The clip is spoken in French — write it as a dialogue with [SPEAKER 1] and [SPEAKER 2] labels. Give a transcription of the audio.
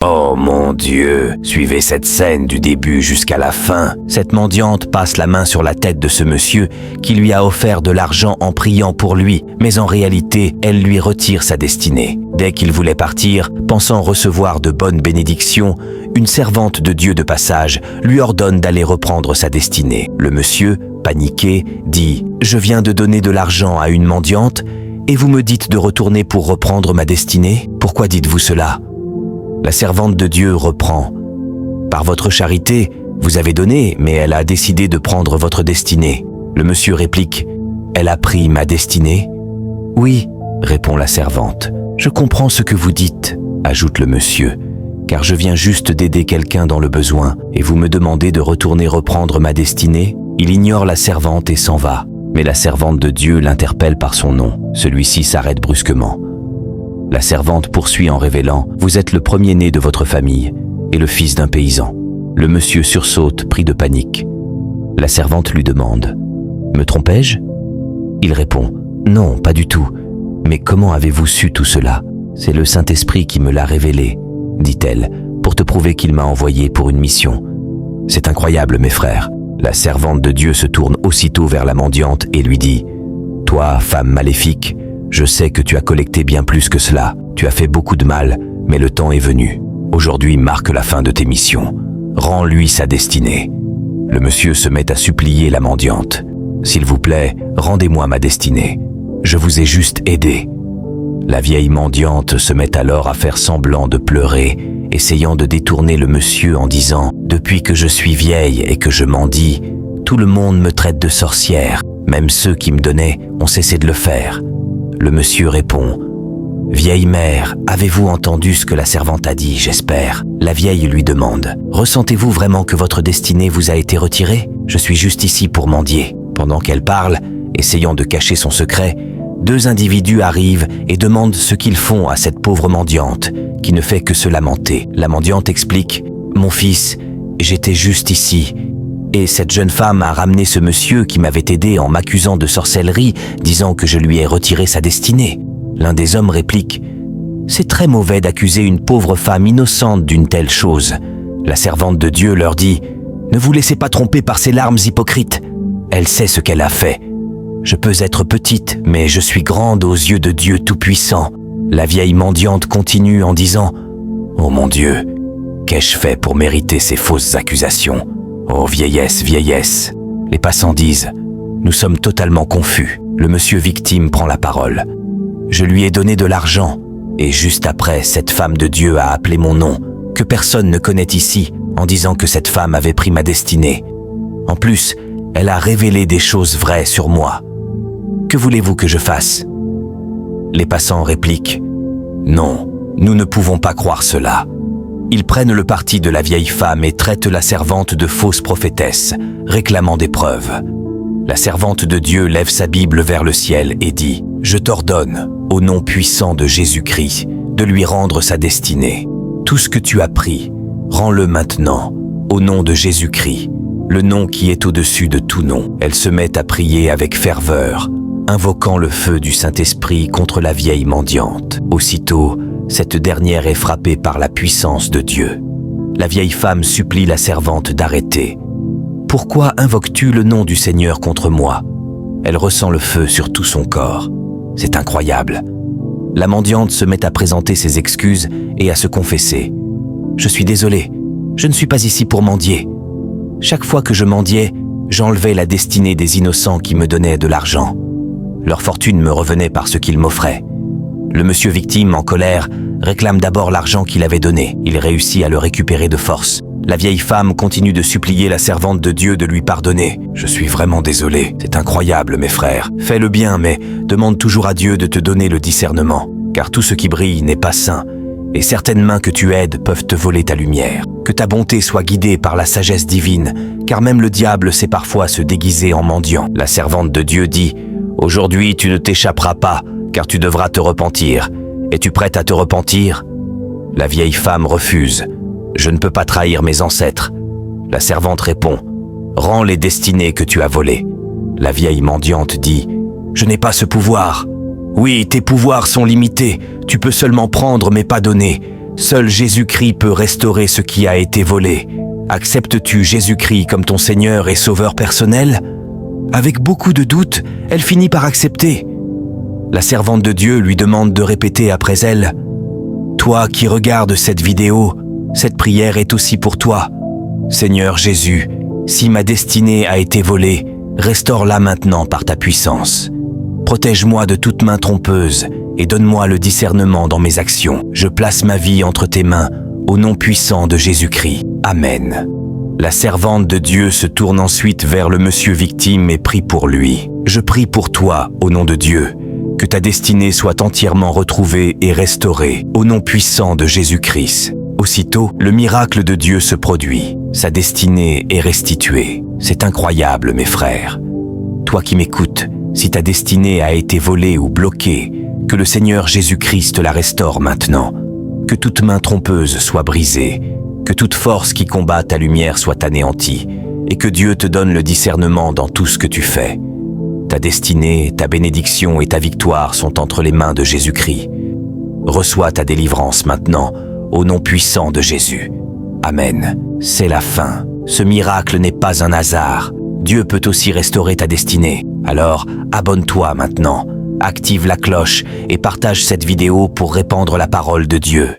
[SPEAKER 1] Oh mon Dieu, suivez cette scène du début jusqu'à la fin. Cette mendiante passe la main sur la tête de ce monsieur qui lui a offert de l'argent en priant pour lui, mais en réalité, elle lui retire sa destinée. Dès qu'il voulait partir, pensant recevoir de bonnes bénédictions, une servante de Dieu de passage lui ordonne d'aller reprendre sa destinée. Le monsieur, paniqué, dit « Je viens de donner de l'argent à une mendiante et vous me dites de retourner pour reprendre ma destinée? Pourquoi dites-vous cela ?» La servante de Dieu reprend. « Par votre charité, vous avez donné, mais elle a décidé de prendre votre destinée. » Le monsieur réplique « Elle a pris ma destinée ?»« Oui, » répond la servante. « Je comprends ce que vous dites, » ajoute le monsieur, « car je viens juste d'aider quelqu'un dans le besoin, et vous me demandez de retourner reprendre ma destinée ?» Il ignore la servante et s'en va. Mais la servante de Dieu l'interpelle par son nom. Celui-ci s'arrête brusquement. La servante poursuit en révélant « Vous êtes le premier-né de votre famille et le fils d'un paysan. » Le monsieur sursaute, pris de panique. La servante lui demande « Me trompais-je » Il répond « Non, pas du tout. Mais comment avez-vous su tout cela ? C'est le Saint-Esprit qui me l'a révélé, dit-elle, pour te prouver qu'il m'a envoyé pour une mission. C'est incroyable, mes frères. » La servante de Dieu se tourne aussitôt vers la mendiante et lui dit « Toi, femme maléfique, je sais que tu as collecté bien plus que cela. Tu as fait beaucoup de mal, mais le temps est venu. Aujourd'hui marque la fin de tes missions. Rends-lui sa destinée. » Le monsieur se met à supplier la mendiante. « S'il vous plaît, rendez-moi ma destinée. Je vous ai juste aidé. » La vieille mendiante se met alors à faire semblant de pleurer, essayant de détourner le monsieur en disant « Depuis que je suis vieille et que je mendie, tout le monde me traite de sorcière. Même ceux qui me donnaient ont cessé de le faire. » Le monsieur répond « Vieille mère, avez-vous entendu ce que la servante a dit, j'espère ?» La vieille lui demande « Ressentez-vous vraiment que votre destinée vous a été retirée ? Je suis juste ici pour mendier. » Pendant qu'elle parle, essayant de cacher son secret, deux individus arrivent et demandent ce qu'ils font à cette pauvre mendiante, qui ne fait que se lamenter. La mendiante explique « Mon fils, j'étais juste ici. Et cette jeune femme a ramené ce monsieur qui m'avait aidé en m'accusant de sorcellerie, disant que je lui ai retiré sa destinée. » L'un des hommes réplique « C'est très mauvais d'accuser une pauvre femme innocente d'une telle chose. » La servante de Dieu leur dit « Ne vous laissez pas tromper par ces larmes hypocrites. Elle sait ce qu'elle a fait. Je peux être petite, mais je suis grande aux yeux de Dieu Tout-Puissant. » La vieille mendiante continue en disant « Oh mon Dieu, qu'ai-je fait pour mériter ces fausses accusations ? Oh vieillesse, vieillesse !» Les passants disent « Nous sommes totalement confus. » Le monsieur victime prend la parole. « Je lui ai donné de l'argent, et juste après, cette femme de Dieu a appelé mon nom, que personne ne connaît ici, en disant que cette femme avait pris ma destinée. En plus, elle a révélé des choses vraies sur moi. Que voulez-vous que je fasse ?» Les passants répliquent « Non, nous ne pouvons pas croire cela. » Ils prennent le parti de la vieille femme et traitent la servante de fausse prophétesse, réclamant des preuves. La servante de Dieu lève sa Bible vers le ciel et dit « Je t'ordonne, au nom puissant de Jésus-Christ, de lui rendre sa destinée. Tout ce que tu as pris, rends-le maintenant, au nom de Jésus-Christ, le nom qui est au-dessus de tout nom. » Elle se met à prier avec ferveur, invoquant le feu du Saint-Esprit contre la vieille mendiante. Aussitôt, cette dernière est frappée par la puissance de Dieu. La vieille femme supplie la servante d'arrêter. « Pourquoi invoques-tu le nom du Seigneur contre moi ?» Elle ressent le feu sur tout son corps. C'est incroyable. La mendiante se met à présenter ses excuses et à se confesser. « Je suis désolée, je ne suis pas ici pour mendier. Chaque fois que je mendiais, j'enlevais la destinée des innocents qui me donnaient de l'argent. Leur fortune me revenait par ce qu'ils m'offraient. » Le monsieur victime, en colère, réclame d'abord l'argent qu'il avait donné. Il réussit à le récupérer de force. La vieille femme continue de supplier la servante de Dieu de lui pardonner. « Je suis vraiment désolé. C'est incroyable, mes frères. Fais le bien, mais demande toujours à Dieu de te donner le discernement. Car tout ce qui brille n'est pas sain, et certaines mains que tu aides peuvent te voler ta lumière. Que ta bonté soit guidée par la sagesse divine, car même le diable sait parfois se déguiser en mendiant. » La servante de Dieu dit « Aujourd'hui, tu ne t'échapperas pas, car tu devras te repentir. Es-tu prête à te repentir ?» La vieille femme refuse. « Je ne peux pas trahir mes ancêtres. » La servante répond. « Rends les destinées que tu as volées. » La vieille mendiante dit. « Je n'ai pas ce pouvoir. » « Oui, tes pouvoirs sont limités. Tu peux seulement prendre mais pas donner. Seul Jésus-Christ peut restaurer ce qui a été volé. Acceptes-tu Jésus-Christ comme ton Seigneur et Sauveur personnel? Avec beaucoup de doutes, elle finit par accepter. La servante de Dieu lui demande de répéter après elle: « Toi qui regardes cette vidéo, cette prière est aussi pour toi. Seigneur Jésus, si ma destinée a été volée, restaure-la maintenant par ta puissance. Protège-moi de toute main trompeuse et donne-moi le discernement dans mes actions. Je place ma vie entre tes mains, au nom puissant de Jésus-Christ. Amen. » La servante de Dieu se tourne ensuite vers le monsieur victime et prie pour lui. « Je prie pour toi, au nom de Dieu, que ta destinée soit entièrement retrouvée et restaurée, au nom puissant de Jésus-Christ. » Aussitôt, le miracle de Dieu se produit. Sa destinée est restituée. C'est incroyable, mes frères. Toi qui m'écoutes, si ta destinée a été volée ou bloquée, que le Seigneur Jésus-Christ la restaure maintenant. Que toute main trompeuse soit brisée, que toute force qui combat ta lumière soit anéantie, et que Dieu te donne le discernement dans tout ce que tu fais. Ta destinée, ta bénédiction et ta victoire sont entre les mains de Jésus-Christ. Reçois ta délivrance maintenant, au nom puissant de Jésus. Amen. C'est la fin. Ce miracle n'est pas un hasard. Dieu peut aussi restaurer ta destinée. Alors, abonne-toi maintenant, active la cloche et partage cette vidéo pour répandre la parole de Dieu.